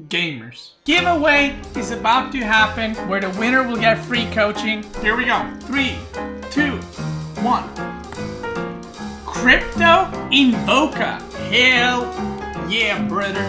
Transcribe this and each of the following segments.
gamers. Giveaway is about to happen where the winner will get free coaching. Here we go. 3, 2, 1. Crypto Invoca. Hell yeah, brother.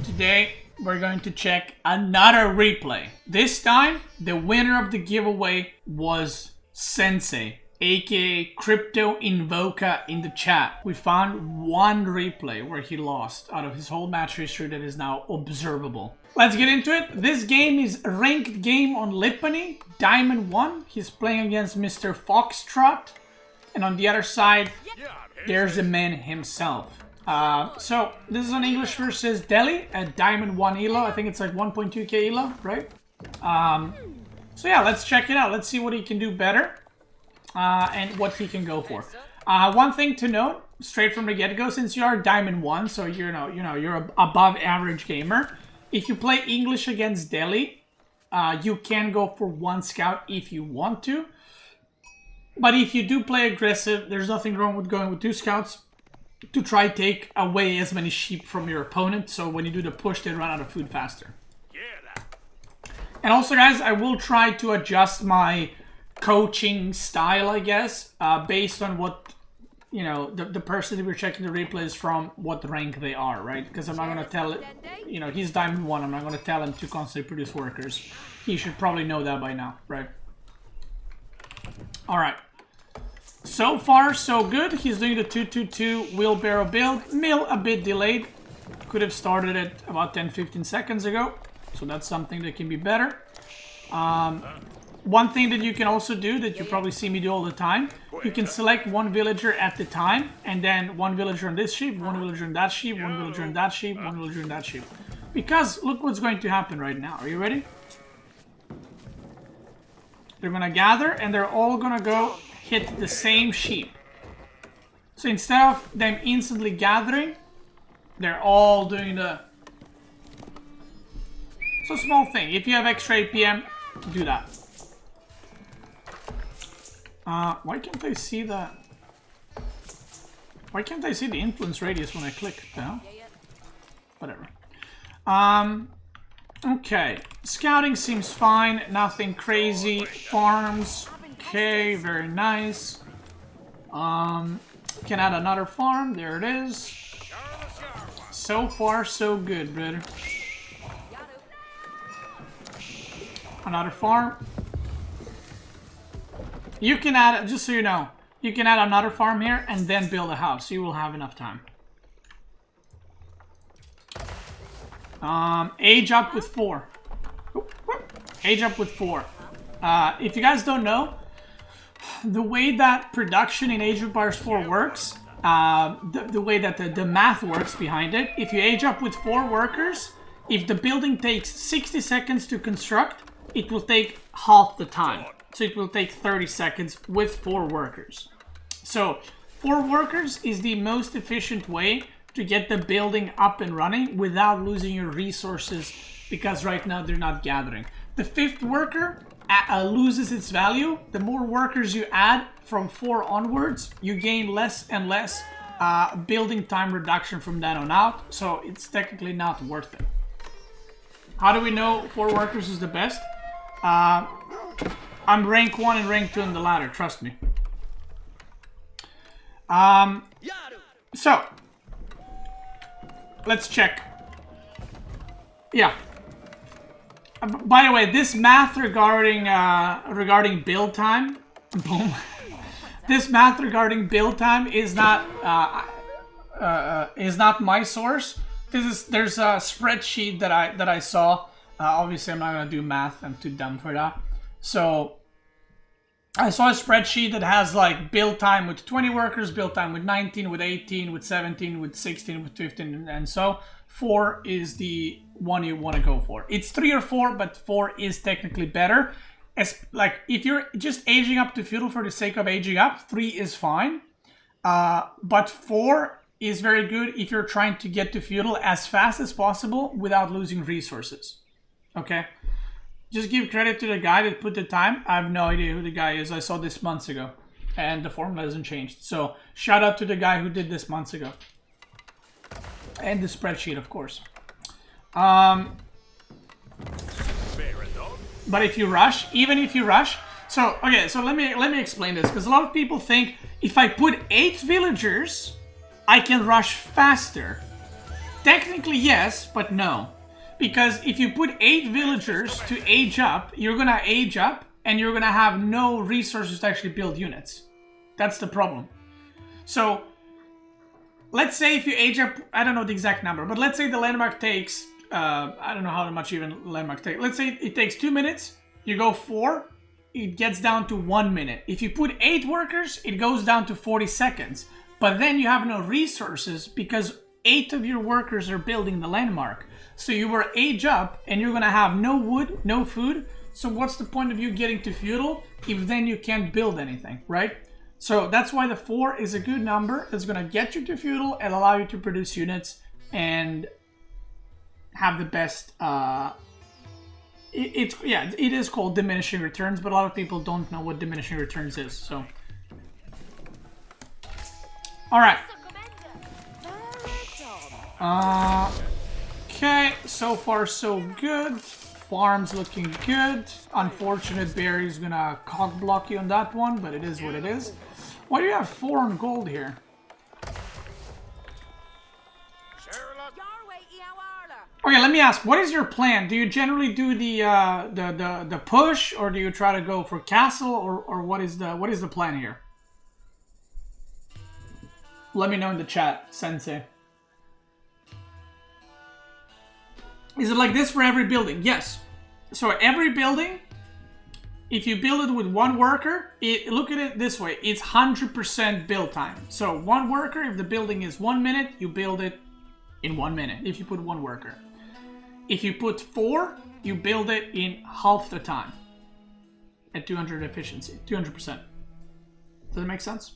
Today, we're going to check another replay. This time, the winner of the giveaway was Sensei, aka Crypto Invoca in the chat. We found one replay where he lost out of his whole match history that is now observable. Let's get into it. This game is a ranked game on Lipany, Diamond 1. He's playing against Mr. Foxtrot. And on the other side, there's the man himself. So this is on English versus Delhi at Diamond 1 elo. I think it's like 1.2k elo, right? So yeah, let's check it out. Let's see what he can do better and what he can go for. One thing to note, straight from the get-go, since you are Diamond 1, so you're an above average gamer. If you play English against Delhi, you can go for 1 scout if you want to. But if you do play aggressive, there's nothing wrong with going with 2 scouts to try take away as many sheep from your opponent, so when you do the push, they run out of food faster. And also, guys, I will try to adjust my coaching style, I guess, based on what, you know, the person that we're checking the replays from, what rank they are, right? Because I'm not going to tell it, you know, he's Diamond 1, I'm not going to tell him to constantly produce workers. He should probably know that by now, right? Alright. So far, so good. He's doing the 2-2-2 wheelbarrow build. Mill a bit delayed. Could have started it about 10-15 seconds ago. So that's something that can be better. One thing that you can also do, that you probably see me do all the time, you can select 1 villager at the time, and then 1 villager on this sheep, 1 villager on that sheep, 1 villager on that sheep, 1 villager on that sheep. Because look what's going to happen right now. Are you ready? They're gonna gather, and they're all gonna go hit the same sheep. So instead of them instantly gathering, they're all doing the... So small thing, if you have extra APM, do that. Why can't I see the... Why can't I see the influence radius when I click? No? Whatever. Okay. Scouting seems fine, nothing crazy. Farms, okay, very nice. Can add another farm, there it is. So far, so good, brother. Another farm. You can add, just so you know, you can add another farm here and then build a house. You will have enough time. Age up with 4. Age up with 4. If you guys don't know, the way that production in Age of Empires 4 works, the way that the math works behind it, if you age up with 4 workers, if the building takes 60 seconds to construct, it will take half the time. So it will take 30 seconds with 4 workers. So 4 workers is the most efficient way to get the building up and running without losing your resources, because right now they're not gathering. The 5th worker loses its value. The more workers you add from 4 onwards, you gain less and less building time reduction from then on out, so it's technically not worth it. How do we know 4 workers is the best? I'm rank 1 and rank 2 on the ladder, trust me. So let's check. Yeah. By the way, this math regarding build time, boom. This math regarding build time is not my source. There's a spreadsheet that I saw. Obviously, I'm not gonna do math. I'm too dumb for that. So I saw a spreadsheet that has like build time with 20 workers, build time with 19, with 18, with 17, with 16, with 15, and so 4 is the one you want to go for. It's 3 or 4, but 4 is technically better. Like if you're just aging up to feudal for the sake of aging up, 3 is fine. But 4 is very good if you're trying to get to feudal as fast as possible without losing resources. Okay? Just give credit to the guy that put the time. I have no idea who the guy is. I saw this months ago. And the formula hasn't changed. So, shout out to the guy who did this months ago. And the spreadsheet, of course. But if you rush, even if you rush, so okay, so let me explain this, because a lot of people think if I put 8 villagers, I can rush faster. Technically yes, but no. Because if you put 8 villagers to age up, you're gonna age up and you're gonna have no resources to actually build units. That's the problem. So let's say if you age up, I don't know the exact number, but let's say the landmark takes, I don't know how much even landmark takes. Let's say it takes 2 minutes, you go 4, it gets down to 1 minute. If you put 8 workers, it goes down to 40 seconds. But then you have no resources because 8 of your workers are building the landmark. So you will age up and you're gonna have no wood, no food. So what's the point of you getting to feudal if then you can't build anything, right? So that's why the 4 is a good number. It's gonna get you to feudal and allow you to produce units and have the best, it is called diminishing returns, but a lot of people don't know what diminishing returns is, so. All right. Okay, so far so good. Farm's looking good. Unfortunate Barry's gonna cock block you on that one, but it is what it is. Why do you have 4 on gold here? Okay, let me ask, what is your plan? Do you generally do the push, or do you try to go for castle, or what is the plan here? Let me know in the chat, Sensei. Is it like this for every building? Yes. So every building, if you build it with 1 worker, look at it this way, it's 100% build time. So 1 worker, if the building is 1 minute, you build it in 1 minute, if you put 1 worker. If you put 4, you build it in half the time at 200 efficiency, 200%. Does that make sense?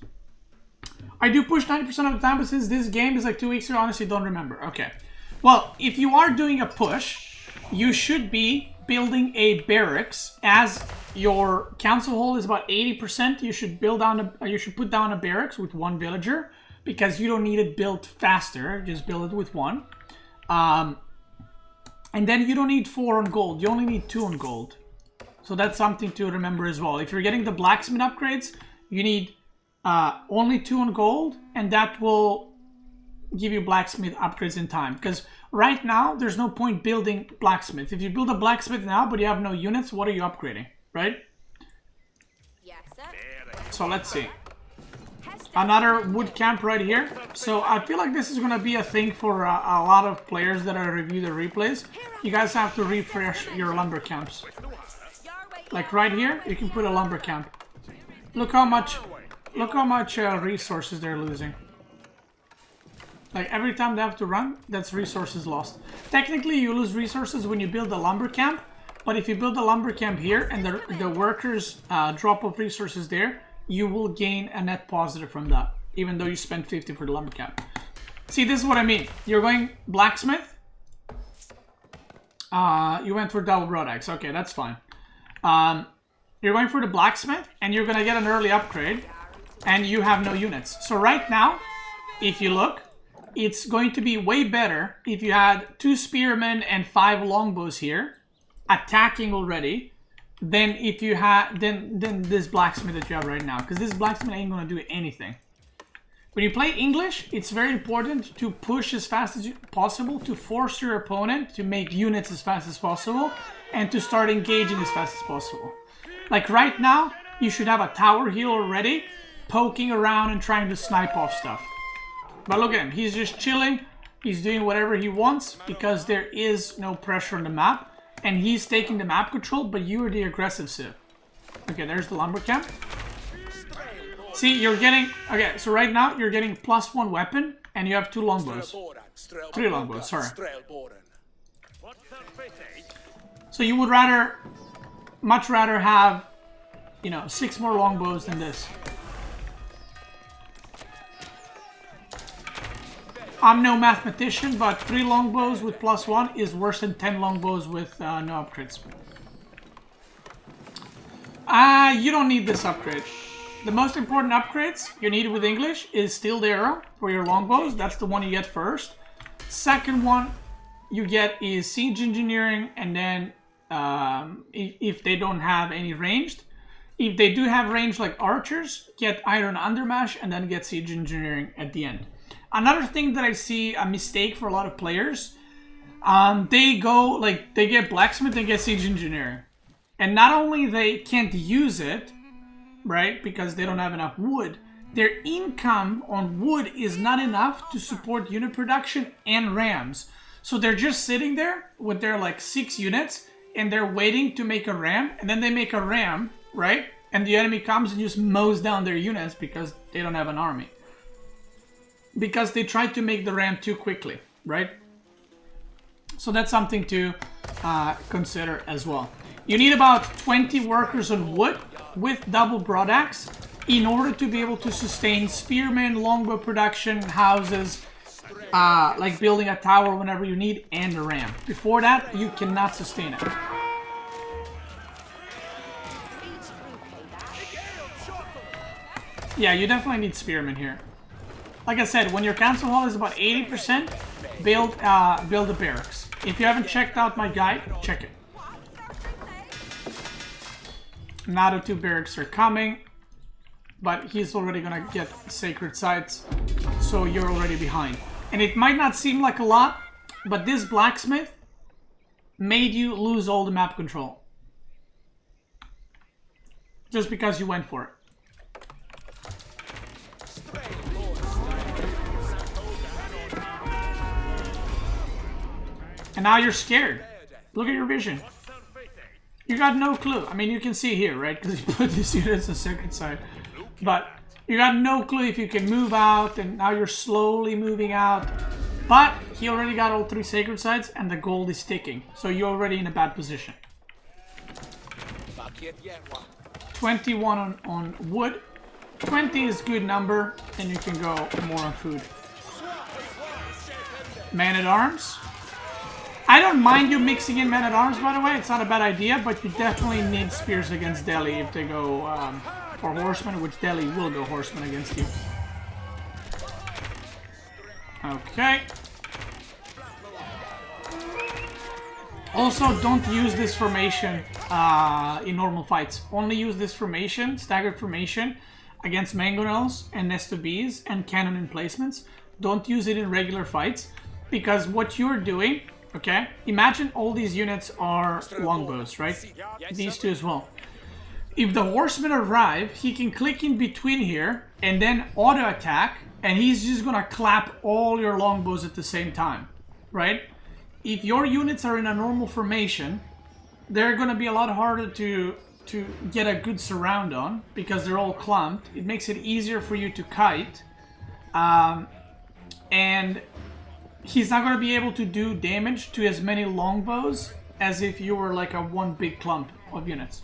I do push 90% of the time, but since this game is like 2 weeks ago, honestly don't remember. Okay. Well, if you are doing a push, you should be building a barracks. As your council hall is about 80%, you should put down a barracks with 1 villager, because you don't need it built faster. Just build it with 1. And then you don't need 4 on gold. You only need 2 on gold. So that's something to remember as well. If you're getting the blacksmith upgrades, you need only 2 on gold, and that will give you blacksmith upgrades in time. Because right now, there's no point building blacksmith. If you build a blacksmith now, but you have no units, what are you upgrading, right? Yes, sir. So let's see. Another wood camp right here. So I feel like this is going to be a thing for a lot of players that are review the replays. You guys have to refresh your lumber camps. Like right here, you can put a lumber camp. Look how much resources they're losing. Like every time they have to run, that's resources lost. Technically, you lose resources when you build a lumber camp, but if you build a lumber camp here and the workers drop off resources there, you will gain a net positive from that, even though you spent 50 for the lumber camp. See, this is what I mean. You're going blacksmith. You went for double broad axe. Okay, that's fine. You're going for the blacksmith, and you're gonna get an early upgrade, and you have no units. So right now, if you look, it's going to be way better if you had 2 spearmen and 5 longbows here, attacking already, than if you had than this blacksmith that you have right now. Because this blacksmith ain't gonna do anything. When you play English, it's very important to push as fast as possible, to force your opponent to make units as fast as possible, and to start engaging as fast as possible. Like right now, you should have a tower heal already, poking around and trying to snipe off stuff. But look at him, he's just chilling, he's doing whatever he wants, because there is no pressure on the map, and he's taking the map control, but you are the aggressive civ. Okay, there's the lumber camp. See, you're getting, okay, so right now you're getting +1 weapon, and you have 2 longbows. 3 longbows, sorry. So you would much rather have, 6 more longbows than this. I'm no mathematician, but 3 longbows with +1 is worse than 10 longbows with no upgrades. You don't need this upgrade. The most important upgrades you need with English is Steel the Arrow for your longbows. That's the one you get first. Second one you get is siege engineering, and then if they don't have any ranged. If they do have range like archers, get iron undermash and then get siege engineering at the end. Another thing that I see a mistake for a lot of players, they get blacksmith and get siege engineering. And not only they can't use it, right, because they don't have enough wood, their income on wood is not enough to support unit production and rams. So they're just sitting there with their like 6 units and they're waiting to make a ram, and then they make a ram, right? And the enemy comes and just mows down their units because they don't have an army. Because they tried to make the ram too quickly, right? So that's something to consider as well. You need about 20 workers on wood with double broadaxe in order to be able to sustain spearmen, longbow production, houses, like building a tower whenever you need, and a ram. Before that, you cannot sustain it. Yeah, you definitely need spearmen here. Like I said, when your council hall is about 80%, build a barracks. If you haven't checked out my guide, check it. Nado 2 barracks are coming, but he's already gonna get sacred sites, so you're already behind. And it might not seem like a lot, but this blacksmith made you lose all the map control. Just because you went for it. And now you're scared. Look at your vision. You got no clue. I mean, you can see here, right? Because you put these units on second side. But you got no clue if you can move out, and now you're slowly moving out. But he already got all 3 sacred sites, and the gold is ticking. So you're already in a bad position. 21 on wood. 20 is good number, and you can go more on food. Man-at-arms. I don't mind you mixing in men-at-arms, by the way. It's not a bad idea, but you definitely need spears against Delhi if they go for horsemen, which Delhi will go horsemen against you. Okay. Also, don't use this formation in normal fights. Only use this formation, staggered formation, against mangonels and nest of bees and cannon emplacements. Don't use it in regular fights, because what you're doing... Okay, imagine all these units are longbows, right? These 2 as well. If the horsemen arrive, he can click in between here and then auto attack, and he's just gonna clap all your longbows at the same time, right? If your units are in a normal formation, they're gonna be a lot harder to get a good surround on because they're all clumped. It makes it easier for you to kite, and he's not going to be able to do damage to as many longbows as if you were like a one big clump of units.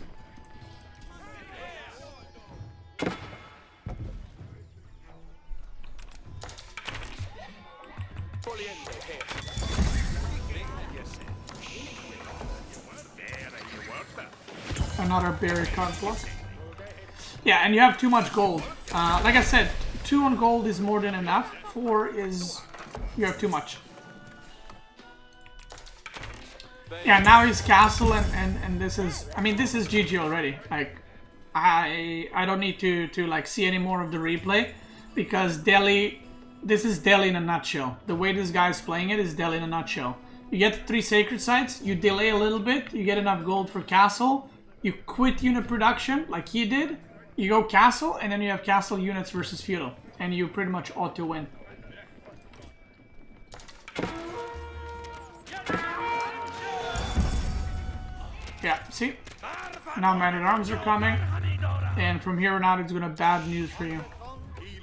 Another berry card block. Yeah, and you have too much gold. Like I said, 2 on gold is more than enough. 4 is... you have too much. Yeah, now he's castle and this is... I mean, this is GG already. Like, I don't need to like see any more of the replay, because Delhi... this is Delhi in a nutshell. The way this guy's playing it is Delhi in a nutshell. You get 3 sacred sites, you delay a little bit, you get enough gold for castle, you quit unit production like he did, you go castle, and then you have castle units versus feudal, and you pretty much ought to win. Yeah, see? Now man-at-arms are coming, and from here on out it's gonna bad news for you.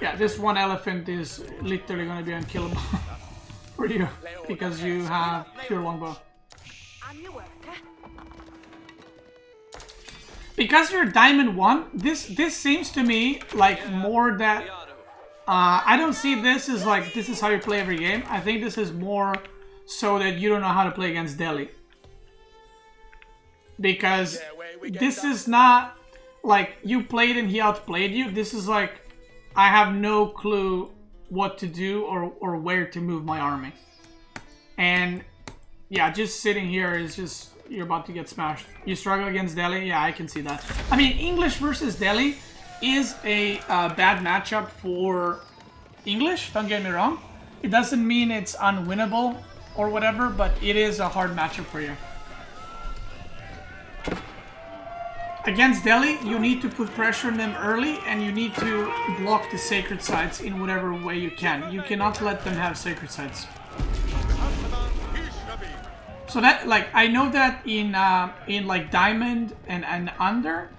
Yeah, this one elephant is literally gonna be unkillable for you, because you have pure longbow. Because you're Diamond 1, this seems to me like more that... I don't see this as like, this is how you play every game. I think this is more so that you don't know how to play against Delhi. Because this is not like you played and he outplayed you. This is like, I have no clue what to do or where to move my army. And yeah, just sitting here is just, you're about to get smashed. You struggle against Delhi? Yeah, I can see that. I mean, English versus Delhi is a bad matchup for English, don't get me wrong. It doesn't mean it's unwinnable or whatever, but it is a hard matchup for you. Against Delhi, you need to put pressure on them early, and you need to block the sacred sites in whatever way you can. You cannot let them have sacred sites. So that, like, I know that in like Diamond and Under,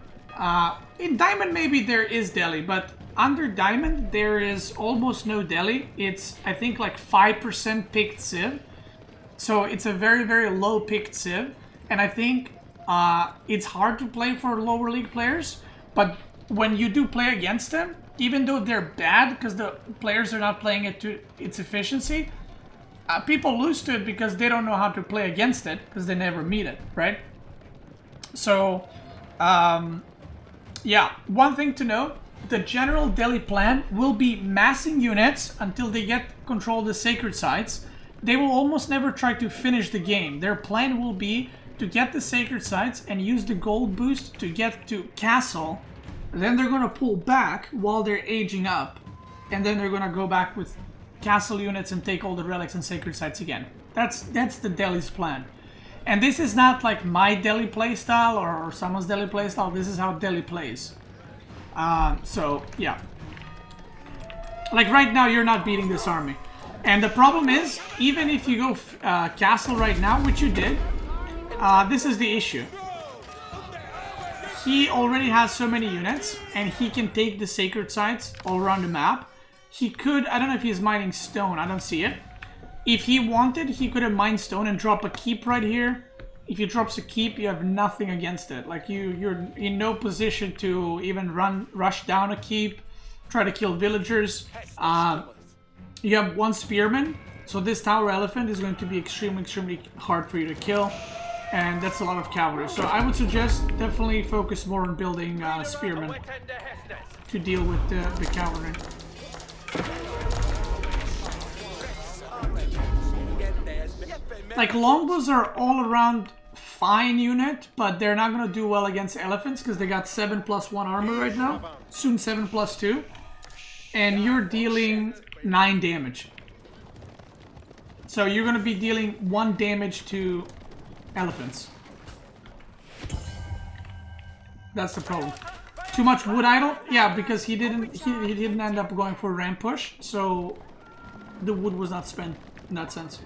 in Diamond maybe there is Delhi, but under Diamond there is almost no Delhi. It's, I think, like 5% picked Civ. So it's a very, very low picked Civ. And I think it's hard to play for lower league players. But when you do play against them, even though they're bad because the players are not playing it to its efficiency, people lose to it because they don't know how to play against it because they never meet it, right? So, yeah, one thing to note, the general Delhi plan will be massing units until they get control of the sacred sites. They will almost never try to finish the game. Their plan will be to get the sacred sites and use the gold boost to get to castle. Then they're going to pull back while they're aging up. And then they're going to go back with castle units and take all the relics and sacred sites again. That's the Delhi's plan. And this is not like my Delhi playstyle or someone's Delhi playstyle. This is how Delhi plays. So, yeah. Like right now, you're not beating this army. And the problem is, even if you go castle right now, which you did, this is the issue. He already has so many units, and he can take the sacred sites all around the map. He could, I don't know if he's mining stone, I don't see it. If he wanted, he could have mined stone and drop a keep right here. If he drops a keep, you have nothing against it. Like you're in no position to even rush down a keep, try to kill villagers. You have one spearman, so this tower elephant is going to be extremely hard for you to kill, and that's a lot of cavalry. So I would suggest definitely focus more on building spearmen to deal with the cavalry. Like longbows are all around fine unit, but they're not going to do well against elephants because they got 7+1 armor right now, soon 7+2, and you're dealing 9 damage. So you're going to be dealing 1 damage to elephants. That's the problem. Too much wood idle? Yeah, because he didn't end up going for a ramp push, so the wood was not spent in that sense.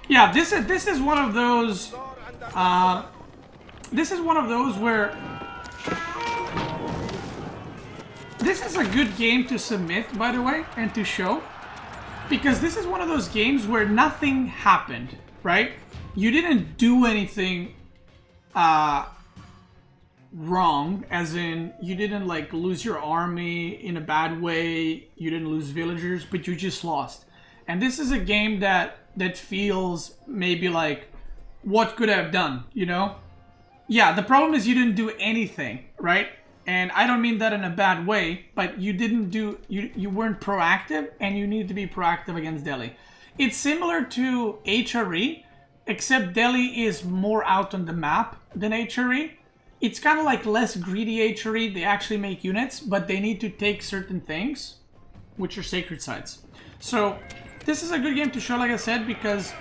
Yeah, this is one of those. This is one of those where this is a good game to submit, by the way, and to show, because this is one of those games where nothing happened, right? You didn't do anything wrong, as in you didn't like lose your army in a bad way, you didn't lose villagers, but you just lost. And this is a game that feels maybe like, what could I have done, you know? Yeah, the problem is you didn't do anything, right? And I don't mean that in a bad way, but you didn't do, you weren't proactive, and you need to be proactive against Delhi. It's similar to HRE, except Delhi is more out on the map than HRE. It's kind of like less greedy HRE. They actually make units, but they need to take certain things, which are sacred sites. So this is a good game to show, like I said, because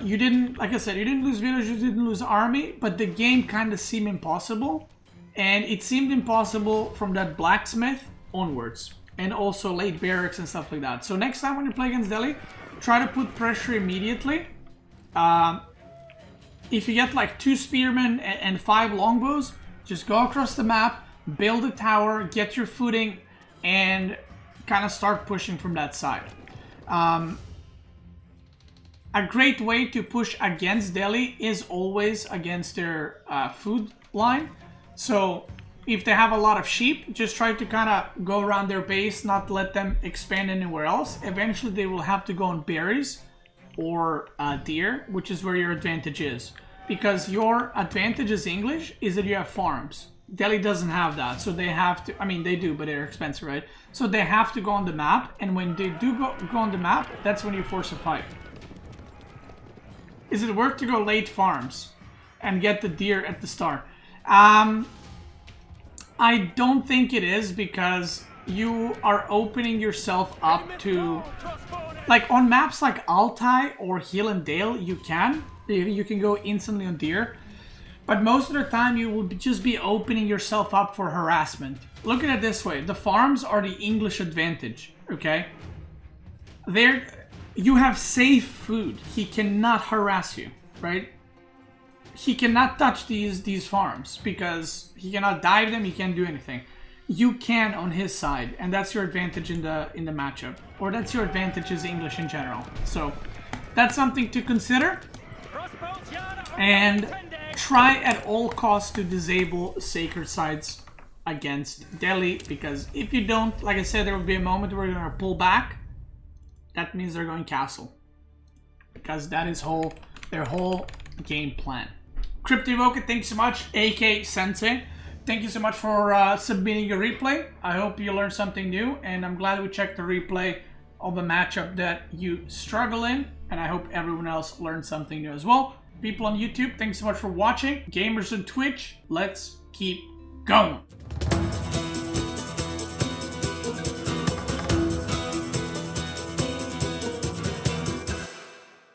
you didn't, like I said, you didn't lose villagers, you didn't lose army, but the game kind of seemed impossible. And it seemed impossible from that blacksmith onwards, and also late barracks and stuff like that. So next time when you play against Delhi, try to put pressure immediately. If you get like 2 spearmen and 5 longbows, just go across the map, build a tower, get your footing, and kind of start pushing from that side. A great way to push against Delhi is always against their food line. So if they have a lot of sheep, just try to kind of go around their base, not let them expand anywhere else. Eventually they will have to go on berries or deer, which is where your advantage is. because your advantage as English is that you have farms. Delhi doesn't have that, so they have to, I mean, they do, but they're expensive, right? So they have to go on the map, and when they do go on the map, that's when you force a fight. Is it worth to go late farms and get the deer at the start? I don't think it is, because you are opening yourself up to, like on maps like Altai or Hill and Dale, you can go instantly on deer. But most of the time, you will just be opening yourself up for harassment. Look at it this way. The farms are the English advantage, okay? You have safe food. He cannot harass you, right? He cannot touch these farms because he cannot dive them, he can't do anything. You can on his side, and that's your advantage in the matchup. Or that's your advantage as English in general. So, that's something to consider. And try at all costs to disable sacred sites against Delhi, because if you don't, like I said, there will be a moment where you're going to pull back. That means they're going castle, because that is their whole game plan. Cryptivoca, thanks so much. AK Sensei, thank you so much for submitting your replay. I hope you learned something new, and I'm glad we checked the replay of the matchup that you struggle in, and I hope everyone else learned something new as well. People on YouTube, thanks so much for watching. Gamers on Twitch, let's keep going.